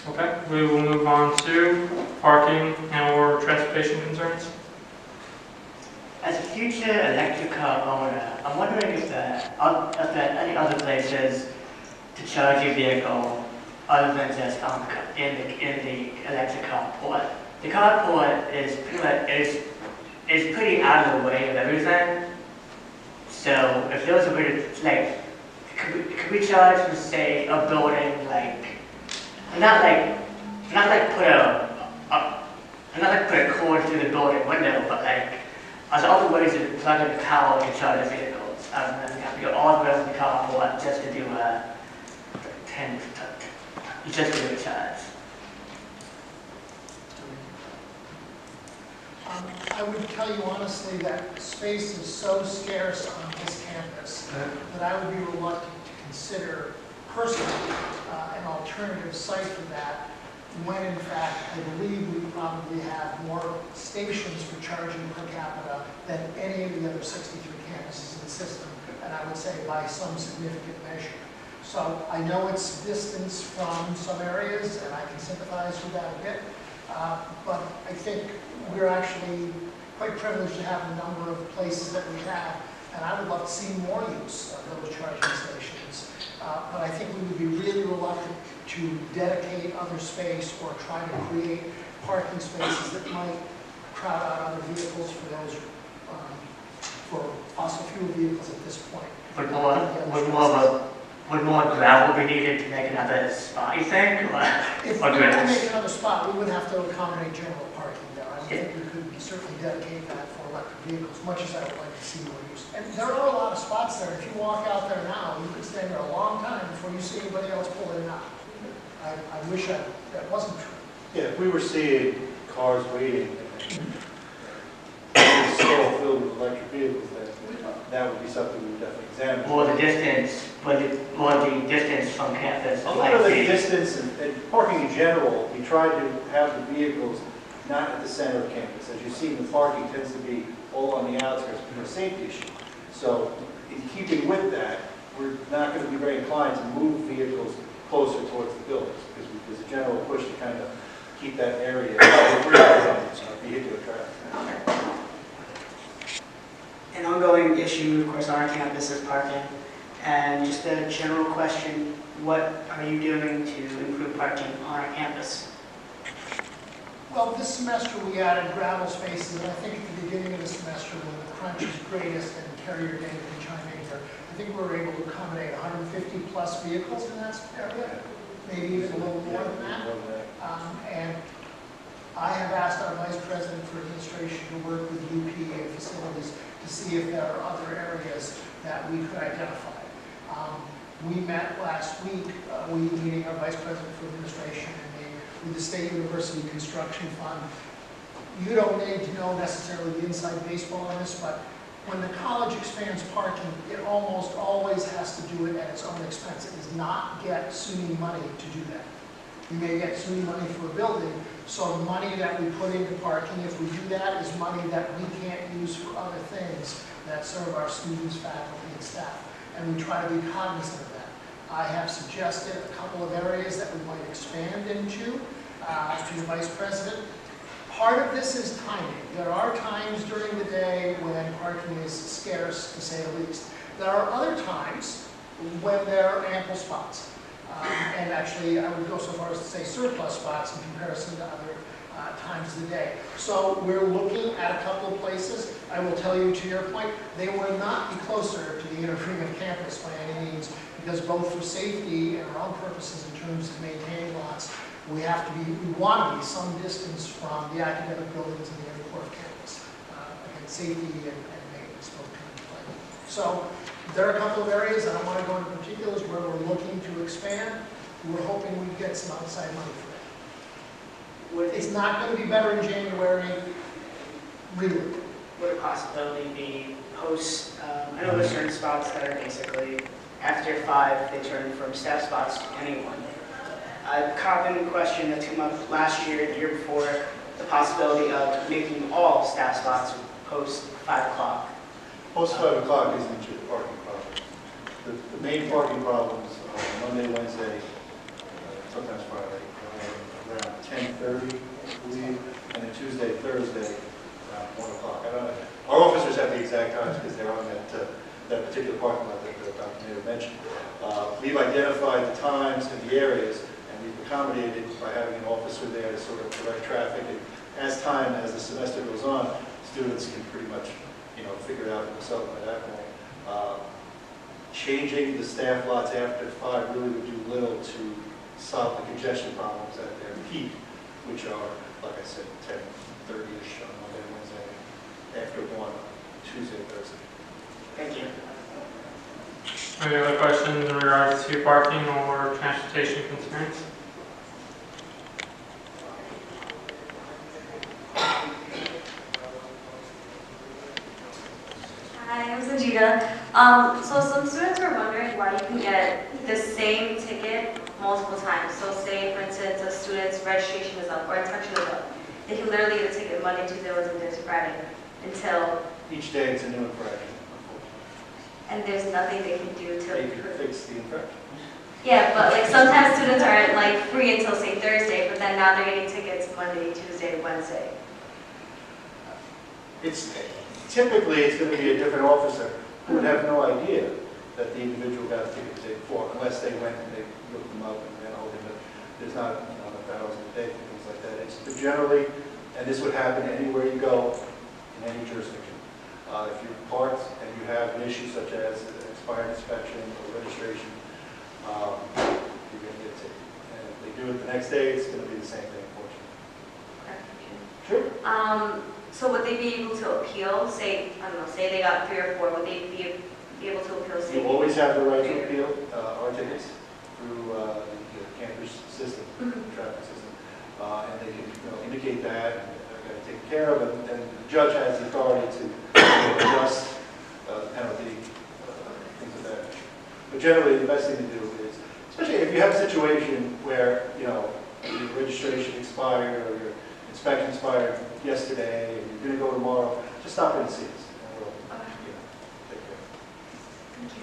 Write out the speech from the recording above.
Okay, we will move on to parking and or transportation concerns. As a future electric car owner, I'm wondering if there are any other places to charge your vehicle other than just in the electric carport. The carport is pretty out of the way of everything. So if there was a way to could we charge from say a building not put a cord through the building window, but are there other ways to plug in the power to charge the vehicles other than you have to go all the way to the carport just to do a charge? I would tell you honestly that space is so scarce on this campus that I would be reluctant to consider personally an alternative site for that, when in fact I believe we probably have more stations for charging per capita than any of the other 63 campuses in the system, and I would say by some significant measure. So I know it's distance from some areas, and I can sympathize with that a bit, but I think we're actually quite privileged to have the number of places that we have, and I would love to see more use of those charging stations. But I think we would be really reluctant to dedicate other space or try to create parking spaces that might crowd out other vehicles for those for fossil fuel vehicles at this point. Would more gravel be needed to make another spot, you think? If we were to make another spot, we would have to accommodate general parking there. I think we could certainly dedicate that for electric vehicles, much as I would like to see more use. And there are a lot of spots there. If you walk out there now, you could stand there a long time before you see anybody else pulling out. I wish that wasn't true. Yeah, if we were seeing cars waiting, and still filled with electric vehicles, then that would be something we would definitely examine. Or the distance from campus. A lot of the distance and parking in general, we try to have the vehicles not at the center of campus. As you see, the parking tends to be all on the outskirts for a safety issue. So in keeping with that, we're not going to be very inclined to move vehicles closer towards the buildings, because there's a general push to kind of keep that area free from vehicular traffic. An ongoing issue, of course, on our campus is parking. And just a general question, what are you doing to improve parking on our campus? Well, this semester we added gravel spaces, and I think at the beginning of the semester when the crunch is greatest, and Carrier Dave can chime in here, I think we were able to accommodate 150 plus vehicles in that area, maybe even a little more than that. And I have asked our Vice President for Administration to work with UP and facilities to see if there are other areas that we could identify. We met last week, meeting our Vice President for Administration and with the State University Construction Fund. You don't need to know necessarily the inside baseball on this, but when the college expands parking, it almost always has to do it at its own expense. It does not get SUNY money to do that. You may get SUNY money for a building, so the money that we put into parking, if we do that, is money that we can't use for other things that serve our students, faculty, and staff. And we try to be cognizant of that. I have suggested a couple of areas that we might expand into to the Vice President. Part of this is timing. There are times during the day when parking is scarce, to say the least. There are other times when there are ample spots. And actually, I would go so far as to say surplus spots in comparison to other times of the day. So we're looking at a couple of places. I will tell you, to your point, they will not be closer to the inner Freeman campus by any means, because both for safety and our own purposes in terms of maintaining lots, we want to be some distance from the academic buildings and the inner core of campus. Again, safety and maintenance both come into play. So there are a couple of areas, I don't want to go into particulars, where we're looking to expand. We're hoping we get some outside money for that. It's not going to be better in January, really. Would a possibility be post, I know there's certain spots that are basically, after 5, they turn from staff spots to anyone. A common question that's come up last year, the year before, the possibility of making all staff spots post 5 o'clock. Post 5 o'clock isn't your parking problem. The main parking problems on Monday, Wednesday, sometimes Friday, around 10:30, I believe, and then Tuesday, Thursday, around 1 o'clock. I don't know. Our officers have the exact times because they're on that particular parking lot that Dr. Mayor mentioned. We've identified the times and the areas, and we've accommodated by having an officer there to sort of direct traffic. And as the semester goes on, students can pretty much, figure it out themselves by that point. Changing the staff lots after 5 really would do little to solve the congestion problems at their peak, which are, like I said, 10:30-ish on Monday, Wednesday, after 1, Tuesday, Thursday. Thank you. Any other questions in regards to parking or transportation concerns? Hi, I'm Sanjita. So some students were wondering why you can get the same ticket multiple times. So say, for instance, a student's registration is up or inspection is up. They can literally get a ticket Monday, Tuesday, Wednesday, Thursday, Friday until, Each day it's a new infraction. and there's nothing they can do They can to. fix the infraction. Yeah, but like sometimes students aren't like free until say Thursday, but then now they're getting tickets Monday, Tuesday, Wednesday. Typically, it's going to be a different officer who would have no idea that the individual got a ticket the day before, unless they went and they looked them up and ran over them. There's not 1,000 a day, things like that. But generally, and this would happen anywhere you go in any jurisdiction. If you're parked and you have an issue such as an expired inspection or registration, you're going to get a ticket. And if they do it the next day, it's going to be the same thing, unfortunately. Sure. So would they be able to appeal, say, I don't know, say they got 3 or 4, would they be able to appeal, say? You always have the right to appeal our tickets through the campus system, traffic system, and they can indicate that and got to take care of it. And the judge has the authority to adjust the penalty, things of that nature. But generally, the best thing to do is, especially if you have a situation where your registration expired or your inspection expired yesterday and you're going to go tomorrow, just stop in and see us. And we'll take care of it. Thank you.